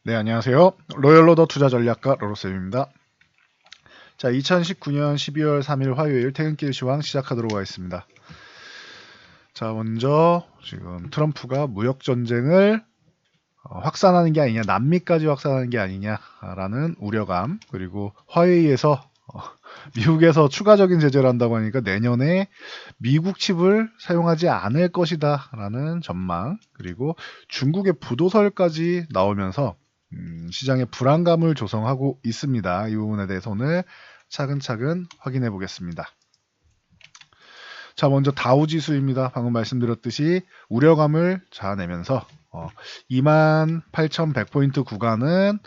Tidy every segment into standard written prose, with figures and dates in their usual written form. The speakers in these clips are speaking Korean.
네, 안녕하세요. 로열로더 투자전략가 로로쌤입니다. 자, 2019년 12월 3일 화요일 퇴근길 시황 시작하도록 하겠습니다. 자, 먼저 지금 트럼프가 무역 전쟁을 확산하는 게 아니냐, 남미까지 확산하는 게 아니냐라는 우려감, 그리고 화웨이에서 미국에서 추가적인 제재를 한다고 하니까 내년에 미국 칩을 사용하지 않을 것이다 라는 전망, 그리고 중국의 부도설까지 나오면서 시장에 불안감을 조성하고 있습니다. 이 부분에 대해서 오늘 차근차근 확인해 보겠습니다. 자, 먼저 다우지수입니다. 방금 말씀드렸듯이 우려감을 자아내면서 28,100포인트 구간은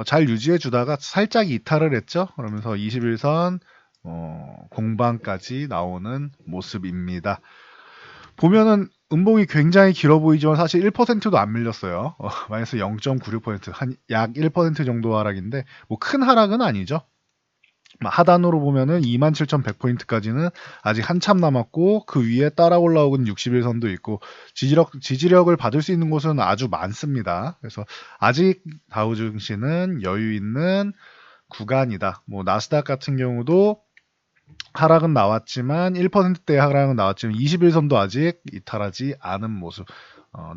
잘 유지해 주다가 살짝 이탈을 했죠. 그러면서 21선 공방까지 나오는 모습입니다. 보면은 음봉이 굉장히 길어 보이지만 사실 1%도 안 밀렸어요. 마이너스 0.96%, 한 약 1% 정도 하락인데 뭐 큰 하락은 아니죠. 하단으로 보면은 27,100포인트까지는 아직 한참 남았고 그 위에 따라 올라오는 60일선도 있고 지지력을 받을 수 있는 곳은 아주 많습니다. 그래서 아직 다우 증시는 여유 있는 구간이다. 뭐 나스닥 같은 경우도 하락은 나왔지만 1%대의 하락은 나왔지만 21선도 아직 이탈하지 않은 모습.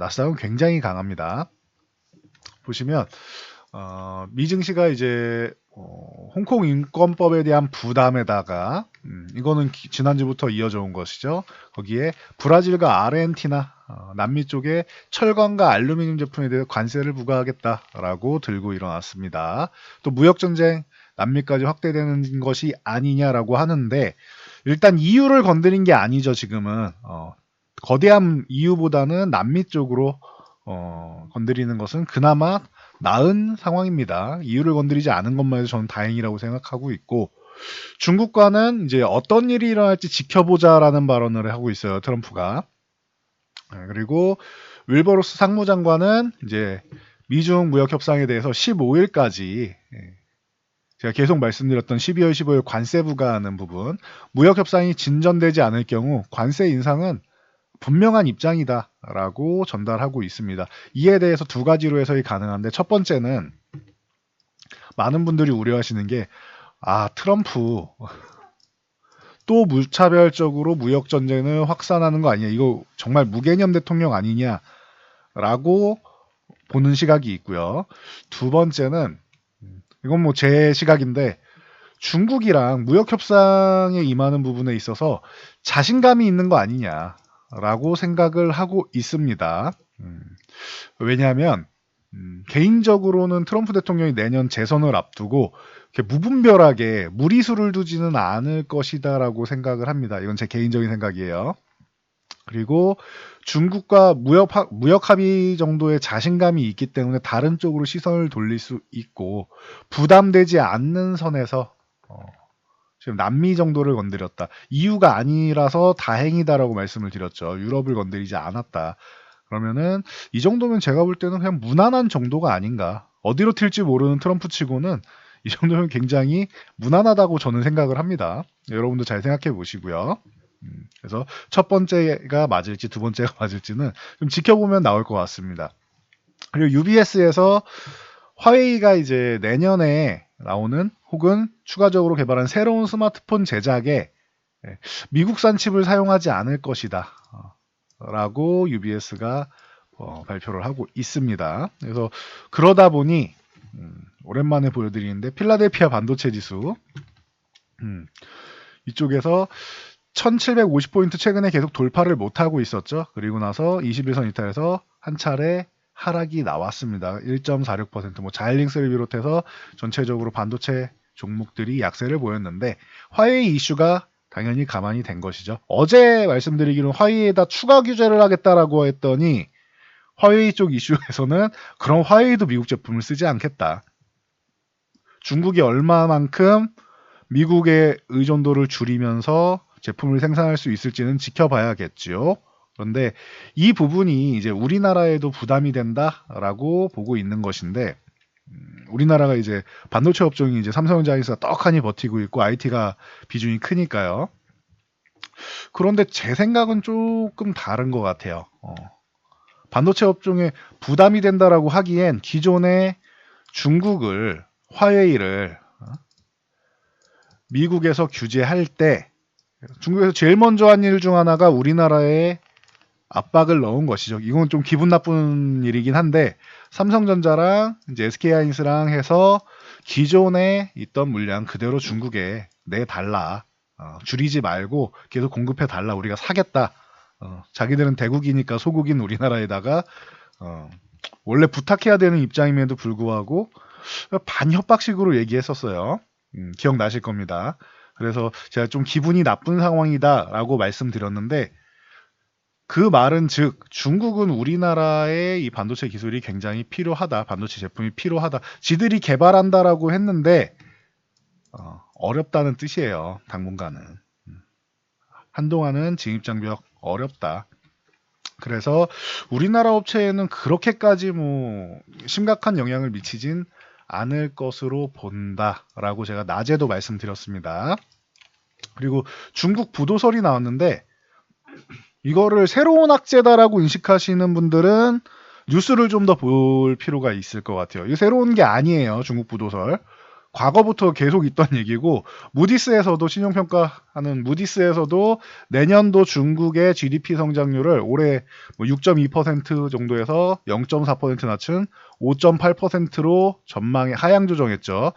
나스닥은 굉장히 강합니다. 보시면 미증시가 이제 홍콩 인권법에 대한 부담에다가 이거는 지난주부터 이어져 온 것이죠. 거기에 브라질과 아르헨티나 남미 쪽에 철강과 알루미늄 제품에 대해 관세를 부과하겠다라고 들고 일어났습니다. 또 무역전쟁 남미까지 확대되는 것이 아니냐라고 하는데 일단 EU를 건드린 게 아니죠. 지금은 거대한 EU보다는 남미 쪽으로 건드리는 것은 그나마 나은 상황입니다. EU를 건드리지 않은 것만 해도 저는 다행이라고 생각하고 있고 중국과는 이제 어떤 일이 일어날지 지켜보자라는 발언을 하고 있어요. 트럼프가. 그리고 윌버로스 상무장관은 이제 미중 무역 협상에 대해서 15일까지 제가 계속 말씀드렸던 12월 15일 관세 부과하는 부분, 무역 협상이 진전되지 않을 경우 관세 인상은 분명한 입장이다라고 전달하고 있습니다. 이에 대해서 두 가지로 해석이 가능한데 첫 번째는 많은 분들이 우려하시는 게 트럼프 또 무차별적으로 무역 전쟁을 확산하는 거 아니냐, 이거 정말 무개념 대통령 아니냐라고 보는 시각이 있고요. 두 번째는 이건 뭐 제 시각인데 중국이랑 무역 협상에 임하는 부분에 있어서 자신감이 있는 거 아니냐라고 생각을 하고 있습니다. 왜냐하면 개인적으로는 트럼프 대통령이 내년 재선을 앞두고 무분별하게 무리수를 두지는 않을 것이다라고 생각을 합니다. 이건 제 개인적인 생각이에요. 그리고 중국과 무역 합의 정도의 자신감이 있기 때문에 다른 쪽으로 시선을 돌릴 수 있고 부담되지 않는 선에서 지금 남미 정도를 건드렸다. EU가 아니라서 다행이다라고 말씀을 드렸죠. 유럽을 건드리지 않았다. 그러면은 이 정도면 제가 볼 때는 그냥 무난한 정도가 아닌가. 어디로 튈지 모르는 트럼프 치고는 이 정도면 굉장히 무난하다고 저는 생각을 합니다. 여러분도 잘 생각해 보시고요. 그래서 첫 번째가 맞을지 두 번째가 맞을지는 좀 지켜보면 나올 것 같습니다. 그리고 UBS에서 화웨이가 이제 내년에 나오는 혹은 추가적으로 개발한 새로운 스마트폰 제작에 미국산 칩을 사용하지 않을 것이다 라고 UBS가 발표를 하고 있습니다. 그래서 그러다 보니 오랜만에 보여드리는데 필라델피아 반도체 지수 이쪽에서 1750포인트 최근에 계속 돌파를 못하고 있었죠. 그리고 나서 21선 이탈에서 한 차례 하락이 나왔습니다. 1.46%, 뭐 자일링스를 비롯해서 전체적으로 반도체 종목들이 약세를 보였는데 화웨이 이슈가 당연히 가만히 된 것이죠. 어제 말씀드리기로는 화웨이에다 추가 규제를 하겠다라고 했더니 화웨이 쪽 이슈에서는 그럼 화웨이도 미국 제품을 쓰지 않겠다. 중국이 얼마만큼 미국의 의존도를 줄이면서 제품을 생산할 수 있을지는 지켜봐야겠지요. 그런데 이 부분이 이제 우리나라에도 부담이 된다라고 보고 있는 것인데 우리나라가 이제 반도체 업종이 이제 삼성전자에서 떡하니 버티고 있고 IT가 비중이 크니까요. 그런데 제 생각은 조금 다른 것 같아요. 반도체 업종에 부담이 된다라고 하기엔 기존의 중국을 화웨이를 미국에서 규제할 때 중국에서 제일 먼저 한 일 중 하나가 우리나라에 압박을 넣은 것이죠. 이건 좀 기분 나쁜 일이긴 한데 삼성전자랑 이제 SK하이닉스랑 해서 기존에 있던 물량 그대로 중국에 내달라. 줄이지 말고 계속 공급해 달라. 우리가 사겠다. 자기들은 대국이니까 소국인 우리나라에다가 원래 부탁해야 되는 입장임에도 불구하고 반협박식으로 얘기했었어요. 기억나실 겁니다. 그래서 제가 좀 기분이 나쁜 상황이다라고 말씀드렸는데 그 말은 즉 중국은 우리나라의 이 반도체 기술이 굉장히 필요하다. 반도체 제품이 필요하다. 지들이 개발한다라고 했는데 어렵다는 뜻이에요. 당분간은. 한동안은 진입장벽 어렵다. 그래서 우리나라 업체에는 그렇게까지 뭐 심각한 영향을 미치진 않을 것으로 본다라고 제가 낮에도 말씀드렸습니다. 그리고 중국 부도설이 나왔는데 이거를 새로운 악재다라고 인식하시는 분들은 뉴스를 좀 더 볼 필요가 있을 것 같아요. 이거 새로운 게 아니에요. 중국 부도설. 과거부터 계속 있던 얘기고 무디스에서도 신용평가하는 무디스에서도 내년도 중국의 GDP 성장률을 올해 6.2% 정도에서 0.4% 낮춘 5.8%로 전망에 하향 조정했죠.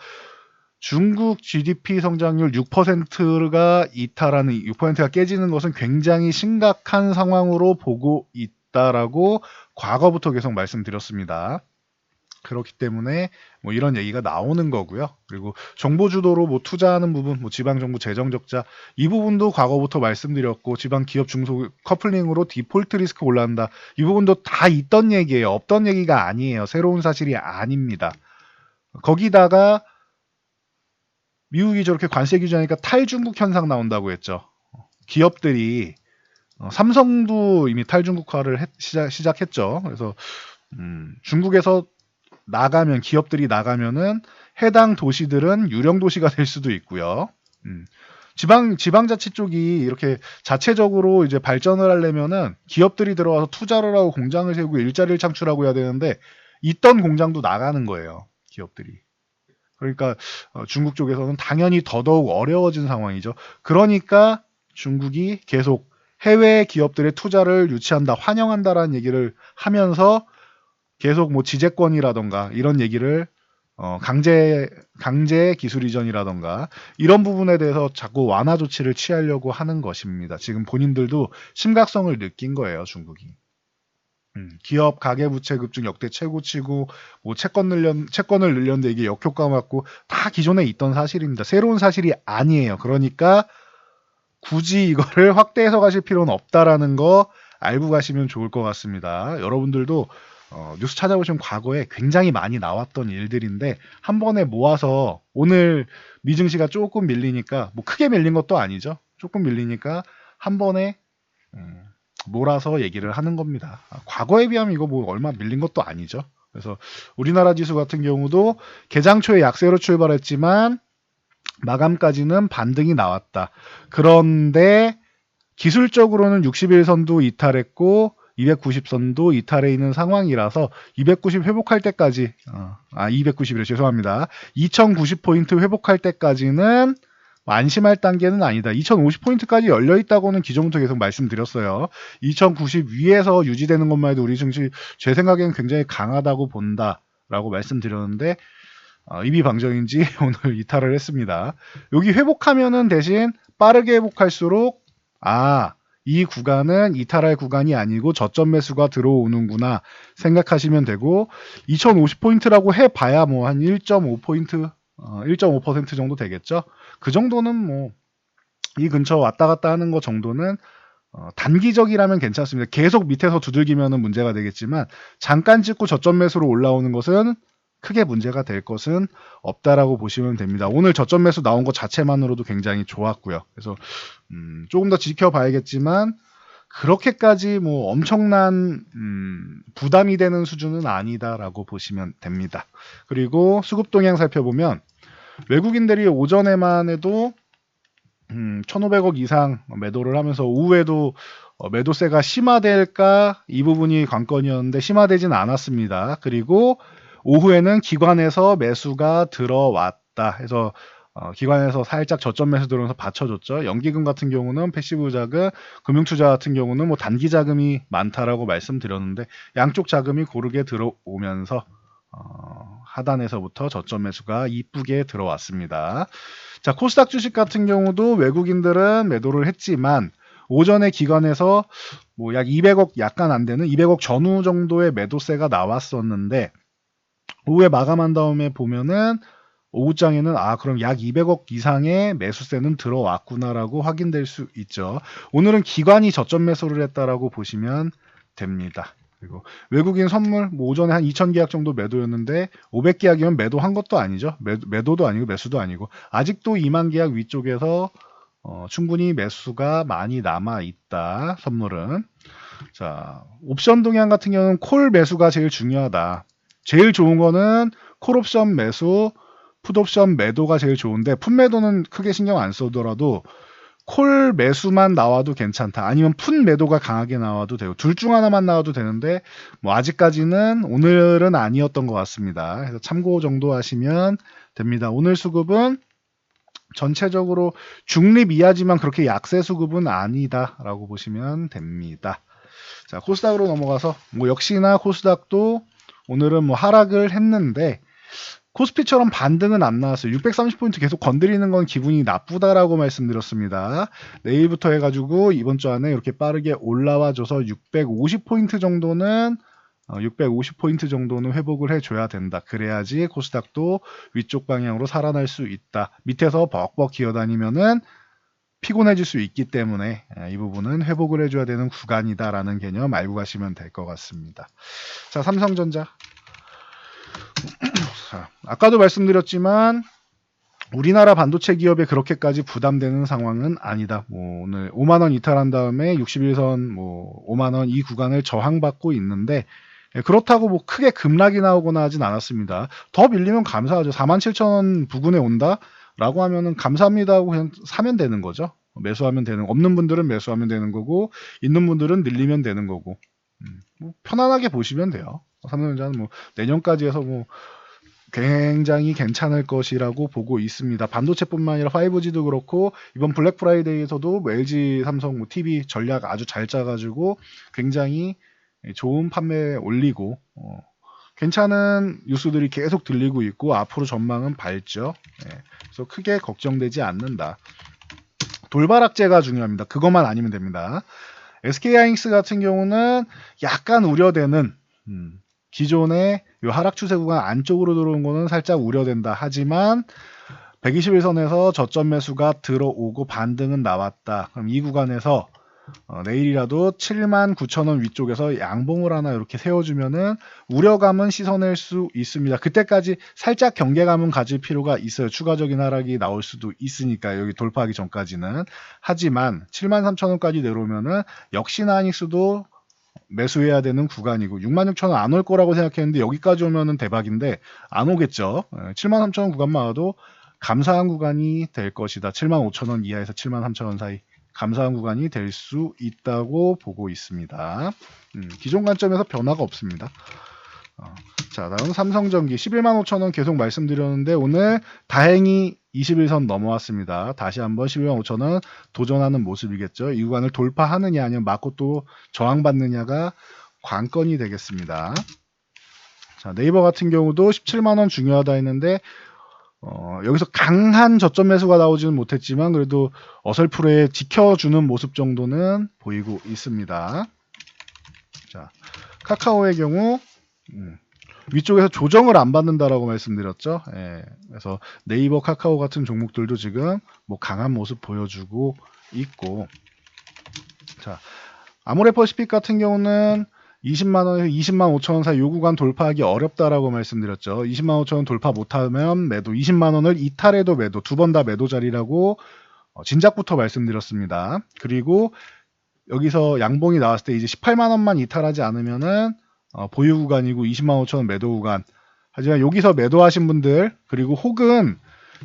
중국 GDP 성장률 6%가 이탈하는 6%가 깨지는 것은 굉장히 심각한 상황으로 보고 있다라고 과거부터 계속 말씀드렸습니다. 그렇기 때문에 뭐 이런 얘기가 나오는 거고요. 그리고 정보 주도로 뭐 투자하는 부분, 뭐 지방 정부 재정 적자 이 부분도 과거부터 말씀드렸고 지방 기업 중소 커플링으로 디폴트 리스크 올라간다. 이 부분도 다 있던 얘기예요. 없던 얘기가 아니에요. 새로운 사실이 아닙니다. 거기다가 미국이 저렇게 관세 규제하니까 탈중국 현상 나온다고 했죠. 기업들이 삼성도 이미 탈중국화를 시작했죠. 그래서 중국에서 나가면 기업들이 나가면은 해당 도시들은 유령 도시가 될 수도 있고요. 지방자치 쪽이 이렇게 자체적으로 이제 발전을 하려면은 기업들이 들어와서 투자를 하고 공장을 세우고 일자리를 창출하고 해야 되는데 있던 공장도 나가는 거예요. 기업들이. 그러니까 중국 쪽에서는 당연히 더더욱 어려워진 상황이죠. 그러니까 중국이 계속 해외 기업들의 투자를 유치한다, 환영한다라는 얘기를 하면서 계속 뭐 지재권이라던가 이런 얘기를 강제 기술 이전이라던가 이런 부분에 대해서 자꾸 완화 조치를 취하려고 하는 것입니다. 지금 본인들도 심각성을 느낀 거예요, 중국이. 기업 가계부채 급증 역대 최고치고 뭐 채권을 늘렸는데 이게 역효과 맞고 다 기존에 있던 사실입니다. 새로운 사실이 아니에요. 그러니까 굳이 이거를 확대해서 가실 필요는 없다라는 거 알고 가시면 좋을 것 같습니다. 여러분들도 뉴스 찾아보시면 과거에 굉장히 많이 나왔던 일들인데 한 번에 모아서 오늘 미증시가 조금 밀리니까 뭐 크게 밀린 것도 아니죠. 조금 밀리니까 한 번에 몰아서 얘기를 하는 겁니다. 과거에 비하면 이거 뭐 얼마 밀린 것도 아니죠. 그래서 우리나라 지수 같은 경우도 개장 초에 약세로 출발했지만 마감까지는 반등이 나왔다. 그런데 기술적으로는 61선도 이탈했고 290선도 이탈해 있는 상황이라서 290 회복할 때까지 290이래 죄송합니다. 2090포인트 회복할 때까지는 안심할 단계는 아니다. 2050포인트까지 열려있다고는 기존부터 계속 말씀드렸어요. 2090 위에서 유지되는 것만 해도 우리 증시 제 생각에는 굉장히 강하다고 본다라고 말씀드렸는데 입이방정인지 오늘 이탈을 했습니다. 여기 회복하면은 대신 빠르게 회복할수록 이 구간은 이탈할 구간이 아니고 저점 매수가 들어오는구나 생각하시면 되고 2050포인트라고 해봐야 뭐 한 1.5포인트 1.5% 정도 되겠죠. 그 정도는 뭐 이 근처 왔다 갔다 하는 거 정도는 단기적이라면 괜찮습니다. 계속 밑에서 두들기면 문제가 되겠지만 잠깐 찍고 저점 매수로 올라오는 것은 크게 문제가 될 것은 없다라고 보시면 됩니다. 오늘 저점 매수 나온 것 자체만으로도 굉장히 좋았고요. 그래서 조금 더 지켜봐야겠지만 그렇게까지 뭐 엄청난 부담이 되는 수준은 아니다라고 보시면 됩니다. 그리고 수급 동향 살펴보면 외국인들이 오전에만 해도 1,500억 이상 매도를 하면서 오후에도 매도세가 심화될까 이 부분이 관건이었는데 심화되진 않았습니다. 그리고 오후에는 기관에서 매수가 들어왔다 해서 기관에서 살짝 저점 매수 들어오면서 받쳐줬죠. 연기금 같은 경우는 패시브 자금, 금융투자 같은 경우는 뭐 단기 자금이 많다라고 말씀드렸는데 양쪽 자금이 고르게 들어오면서 하단에서부터 저점 매수가 이쁘게 들어왔습니다. 자, 코스닥 주식 같은 경우도 외국인들은 매도를 했지만 오전에 기관에서 뭐 약 200억 약간 안 되는 200억 전후 정도의 매도세가 나왔었는데 오후에 마감한 다음에 보면은 오후장에는 그럼 약 200억 이상의 매수세는 들어왔구나라고 확인될 수 있죠. 오늘은 기관이 저점 매수를 했다라고 보시면 됩니다. 그리고 외국인 선물 뭐 오전에 한 2,000계약 정도 매도였는데 500계약이면 매도한 것도 아니죠. 매도도 아니고 매수도 아니고 아직도 2만 계약 위쪽에서 충분히 매수가 많이 남아 있다. 선물은. 자, 옵션 동향 같은 경우는 콜 매수가 제일 중요하다. 제일 좋은 거는 콜 옵션 매수, 풋 옵션 매도가 제일 좋은데 풋 매도는 크게 신경 안 써더라도 콜 매수만 나와도 괜찮다. 아니면 풋 매도가 강하게 나와도 되고 둘 중 하나만 나와도 되는데 뭐 아직까지는 오늘은 아니었던 것 같습니다. 그래서 참고 정도 하시면 됩니다. 오늘 수급은 전체적으로 중립 이하지만 그렇게 약세 수급은 아니다라고 보시면 됩니다. 자, 코스닥으로 넘어가서 뭐 역시나 코스닥도 오늘은 뭐 하락을 했는데 코스피처럼 반등은 안 나왔어요. 630포인트 계속 건드리는 건 기분이 나쁘다라고 말씀드렸습니다. 내일부터 해가지고 이번 주 안에 이렇게 빠르게 올라와줘서 650포인트 정도는 650포인트 정도는 회복을 해줘야 된다. 그래야지 코스닥도 위쪽 방향으로 살아날 수 있다. 밑에서 벅벅 기어다니면은 피곤해질 수 있기 때문에 이 부분은 회복을 해줘야 되는 구간이다라는 개념 알고 가시면 될 것 같습니다. 자, 삼성전자. 자, 아까도 말씀드렸지만 우리나라 반도체 기업에 그렇게까지 부담되는 상황은 아니다. 뭐 오늘 5만 원 이탈한 다음에 61선 뭐 5만 원 이 구간을 저항받고 있는데 그렇다고 뭐 크게 급락이 나오거나 하진 않았습니다. 더 밀리면 감사하죠. 47,000원 부근에 온다라고 하면은 감사합니다 하고 그냥 사면 되는 거죠. 매수하면 되는, 없는 분들은 매수하면 되는 거고 있는 분들은 늘리면 되는 거고 뭐 편안하게 보시면 돼요. 삼성전자는 뭐 내년까지 해서 뭐 굉장히 괜찮을 것이라고 보고 있습니다. 반도체뿐만 아니라 5G도 그렇고 이번 블랙 프라이데이에서도 뭐 LG, 삼성, 뭐 TV 전략 아주 잘 짜가지고 굉장히 좋은 판매 올리고 괜찮은 뉴스들이 계속 들리고 있고 앞으로 전망은 밝죠. 그래서 크게 걱정되지 않는다. 돌발악재가 중요합니다. 그것만 아니면 됩니다. SK하이닉스 같은 경우는 약간 우려되는 기존의 이 하락 추세 구간 안쪽으로 들어온 거는 살짝 우려된다. 하지만 121선에서 저점 매수가 들어오고 반등은 나왔다. 그럼 이 구간에서 내일이라도 79,000원 위쪽에서 양봉을 하나 이렇게 세워주면은 우려감은 씻어낼 수 있습니다. 그때까지 살짝 경계감은 가질 필요가 있어요. 추가적인 하락이 나올 수도 있으니까 여기 돌파하기 전까지는. 하지만 73,000원까지 내려오면은 역시나 하이닉스도 매수해야 되는 구간이고 66,000원 안 올 거라고 생각했는데 여기까지 오면은 대박인데 안 오겠죠. 73,000원 구간만 와도 감사한 구간이 될 것이다. 75,000원 이하에서 73,000원 사이 감사한 구간이 될 수 있다고 보고 있습니다. 기존 관점에서 변화가 없습니다. 자, 다음 삼성전기 115,000원 계속 말씀드렸는데 오늘 다행히 21선 넘어왔습니다. 다시 한번 115,000원 도전하는 모습이겠죠. 이 구간을 돌파하느냐 아니면 맞고 또 저항받느냐가 관건이 되겠습니다. 자, 네이버 같은 경우도 17만원 중요하다 했는데 여기서 강한 저점 매수가 나오지는 못했지만 그래도 어설프게 지켜주는 모습 정도는 보이고 있습니다. 자, 카카오의 경우 위쪽에서 조정을 안 받는다라고 말씀드렸죠. 그래서 네이버, 카카오 같은 종목들도 지금 뭐 강한 모습 보여주고 있고, 자, 아모레퍼시픽 같은 경우는 20만원에서 205,000원 사이 요 구간 돌파하기 어렵다라고 말씀드렸죠. 205,000원 돌파 못하면 매도, 20만원을 이탈해도 매도, 두 번 다 매도 자리라고 진작부터 말씀드렸습니다. 그리고 여기서 양봉이 나왔을 때 이제 18만원만 이탈하지 않으면은 보유 구간이고 205,000원 매도 구간. 하지만 여기서 매도하신 분들 그리고 혹은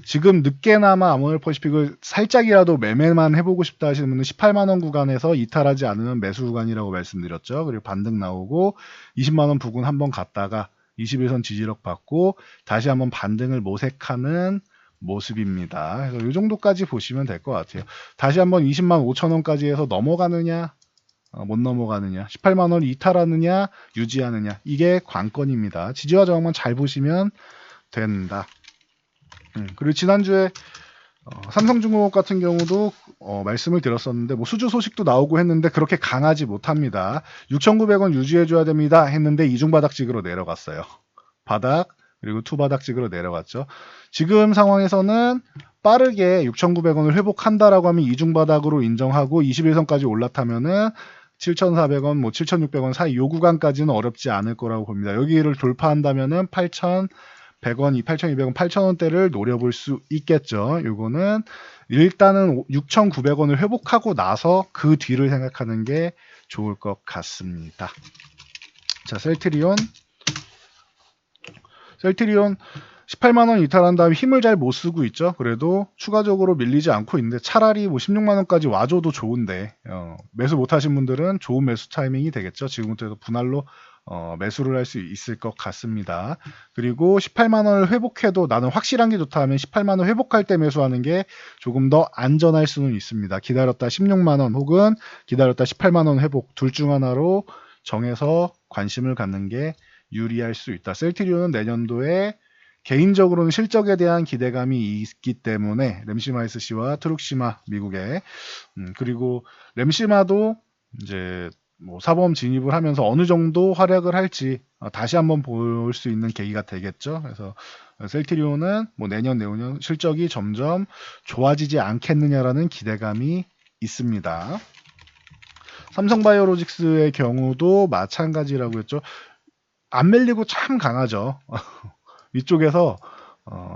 지금 늦게나마 아모레퍼시픽을 살짝이라도 매매만 해보고 싶다 하시는 분은 18만원 구간에서 이탈하지 않으면 매수 구간이라고 말씀드렸죠. 그리고 반등 나오고 20만원 부근 한번 갔다가 21선 지지력 받고 다시 한번 반등을 모색하는 모습입니다. 그래서 이 정도까지 보시면 될 것 같아요. 다시 한번 20만 5천 원까지 해서 넘어가느냐 못 넘어가느냐 18만 원 이탈하느냐 유지하느냐 이게 관건입니다. 지지와 저항만 잘 보시면 된다. 그리고 지난주에 삼성중공업 같은 경우도 말씀을 드렸었는데 뭐 수주 소식도 나오고 했는데 그렇게 강하지 못합니다. 6,900원 유지해줘야 됩니다 했는데 이중바닥직으로 내려갔어요. 바닥 그리고 투바닥직으로 내려갔죠. 지금 상황에서는 빠르게 6,900원을 회복한다라고 하면 이중바닥으로 인정하고 21선까지 올라타면은 7,400원, 뭐 7,600원 사이 요 구간까지는 어렵지 않을 거라고 봅니다. 여기를 돌파한다면은 8,100원, 8,200원, 8,000원대를 노려볼 수 있겠죠. 요거는 일단은 6,900원을 회복하고 나서 그 뒤를 생각하는 게 좋을 것 같습니다. 자, 셀트리온 18만원 이탈한 다음에 힘을 잘 못 쓰고 있죠. 그래도 추가적으로 밀리지 않고 있는데 차라리 뭐 16만원까지 와줘도 좋은데 매수 못하신 분들은 좋은 매수 타이밍이 되겠죠. 지금부터 해서 분할로 매수를 할 수 있을 것 같습니다. 그리고 18만원을 회복해도 나는 확실한 게 좋다 하면 18만원 회복할 때 매수하는 게 조금 더 안전할 수는 있습니다. 기다렸다 16만원 혹은 기다렸다 18만원 회복 둘 중 하나로 정해서 관심을 갖는 게 유리할 수 있다. 셀트리온은 내년도에 개인적으로는 실적에 대한 기대감이 있기 때문에 램시마 SC와 트룩시마 미국에 그리고 램시마도 이제 뭐 사보험 진입을 하면서 어느 정도 활약을 할지 다시 한번 볼 수 있는 계기가 되겠죠. 그래서 셀트리온은 뭐 내년 실적이 점점 좋아지지 않겠느냐라는 기대감이 있습니다. 삼성바이오로직스의 경우도 마찬가지라고 했죠. 안 밀리고 참 강하죠. 위쪽에서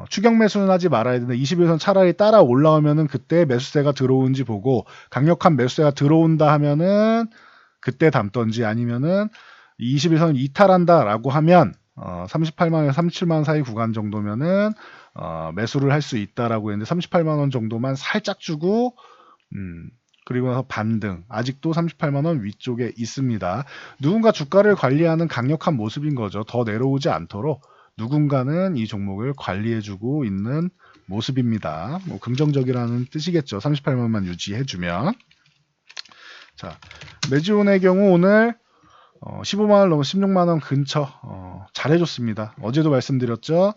추격 매수는 하지 말아야 되는데 21선 차라리 따라 올라오면은 그때 매수세가 들어오는지 보고 강력한 매수세가 들어온다 하면은 그때 담던지 아니면은 21선 이탈한다라고 하면 38만원에서 37만원 사이 구간 정도면은 매수를 할 수 있다라고 했는데 38만원 정도만 살짝 주고 그리고 나서 반등 아직도 38만원 위쪽에 있습니다. 누군가 주가를 관리하는 강력한 모습인 거죠. 더 내려오지 않도록 누군가는 이 종목을 관리해주고 있는 모습입니다. 뭐 긍정적이라는 뜻이겠죠. 38만원만 유지해주면. 자, 메지온의 경우 오늘 15만원 넘어 16만원 근처 잘해줬습니다. 어제도 말씀드렸죠.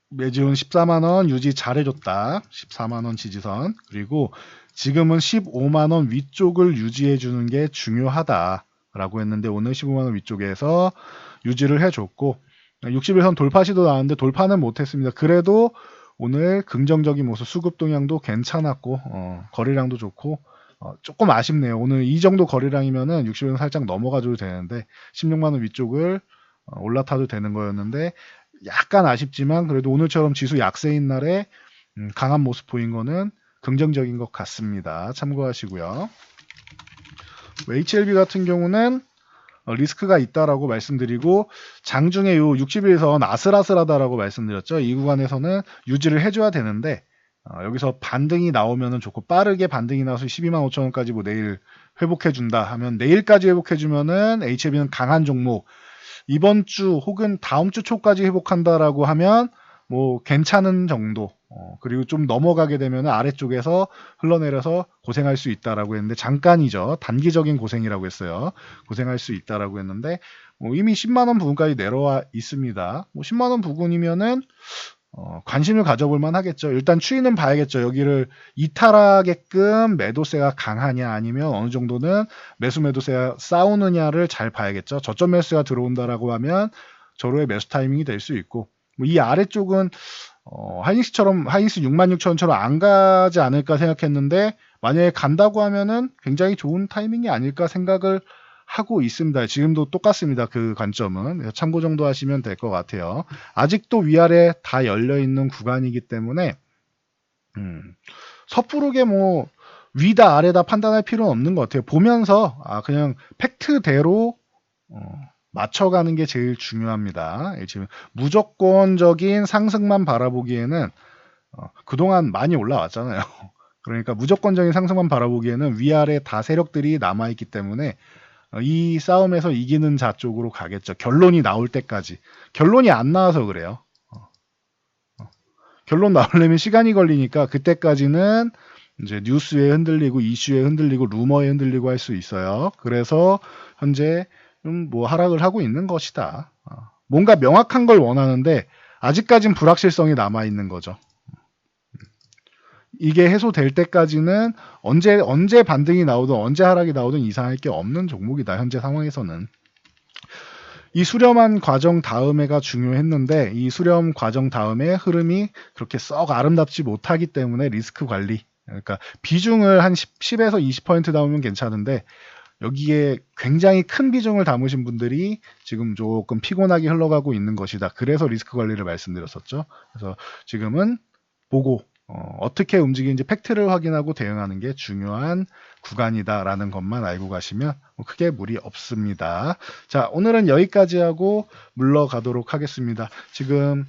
메지온 14만원 유지 잘해줬다. 14만원 지지선. 그리고 지금은 15만원 위쪽을 유지해주는 게 중요하다라고 했는데 오늘 15만원 위쪽에서 유지를 해줬고 61선 돌파 시도 나왔는데 돌파는 못했습니다. 그래도 오늘 긍정적인 모습 수급 동향도 괜찮았고 거래량도 좋고 조금 아쉽네요. 오늘 이 정도 거래량이면은 60선 살짝 넘어가줘도 되는데 16만원 위쪽을 올라타도 되는 거였는데 약간 아쉽지만 그래도 오늘처럼 지수 약세인 날에 강한 모습 보인 거는 긍정적인 것 같습니다. 참고하시고요. HLB 같은 경우는 리스크가 있다라고 말씀드리고 장중에 요 60일선 아슬아슬하다라고 말씀드렸죠. 이 구간에서는 유지를 해줘야 되는데 여기서 반등이 나오면 좋고 빠르게 반등이 나와서 12만 5천 원까지 뭐 내일 회복해준다 하면 내일까지 회복해주면은 HLB는 강한 종목 이번 주 혹은 다음 주 초까지 회복한다라고 하면 뭐 괜찮은 정도 그리고 좀 넘어가게 되면 아래쪽에서 흘러내려서 고생할 수 있다라고 했는데 잠깐이죠. 단기적인 고생이라고 했어요. 고생할 수 있다라고 했는데 뭐 이미 10만원 부근까지 내려와 있습니다. 뭐 10만원 부근이면은 관심을 가져볼 만 하겠죠. 일단 추이는 봐야겠죠. 여기를 이탈하게끔 매도세가 강하냐 아니면 어느 정도는 매수세가 싸우느냐를 잘 봐야겠죠. 저점 매수가 들어온다라고 하면 저로의 매수 타이밍이 될 수 있고 뭐 이 아래쪽은 하이닉스 66,000원처럼 안 가지 않을까 생각했는데 만약에 간다고 하면은 굉장히 좋은 타이밍이 아닐까 생각을 하고 있습니다. 지금도 똑같습니다. 그 관점은 참고 정도 하시면 될 것 같아요. 아직도 위아래 다 열려 있는 구간이기 때문에 섣부르게 뭐 위다 아래다 판단할 필요는 없는 것 같아요. 보면서 그냥 팩트대로 맞춰가는 게 제일 중요합니다. 지금 무조건적인 상승만 바라보기에는 그동안 많이 올라왔잖아요. 그러니까 무조건적인 상승만 바라보기에는 위아래 다 세력들이 남아있기 때문에 이 싸움에서 이기는 자 쪽으로 가겠죠. 결론이 나올 때까지. 결론이 안 나와서 그래요. 결론 나오려면 시간이 걸리니까 그때까지는 이제 뉴스에 흔들리고 이슈에 흔들리고 루머에 흔들리고 할 수 있어요. 그래서 현재 좀 뭐 하락을 하고 있는 것이다. 뭔가 명확한 걸 원하는데 아직까진 불확실성이 남아 있는 거죠. 이게 해소될 때까지는 언제 반등이 나오든 언제 하락이 나오든 이상할 게 없는 종목이다. 현재 상황에서는. 이 수렴한 과정 다음에가 중요했는데 이 수렴 과정 다음에 흐름이 그렇게 썩 아름답지 못하기 때문에 리스크 관리, 그러니까 비중을 한 10에서 20% 담으면 괜찮은데 여기에 굉장히 큰 비중을 담으신 분들이 지금 조금 피곤하게 흘러가고 있는 것이다. 그래서 리스크 관리를 말씀드렸었죠. 그래서 지금은 보고 어떻게 움직이는지 팩트를 확인하고 대응하는 게 중요한 구간이다라는 것만 알고 가시면 크게 무리 없습니다. 자, 오늘은 여기까지 하고 물러가도록 하겠습니다. 지금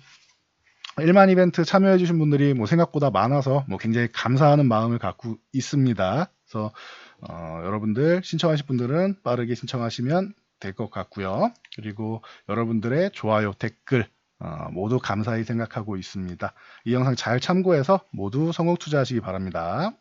1만 이벤트 참여해주신 분들이 뭐 생각보다 많아서 뭐 굉장히 감사하는 마음을 갖고 있습니다. 그래서 여러분들 신청하실 분들은 빠르게 신청하시면 될 것 같고요. 그리고 여러분들의 좋아요, 댓글 모두 감사히 생각하고 있습니다. 이 영상 잘 참고해서 모두 성공 투자하시기 바랍니다.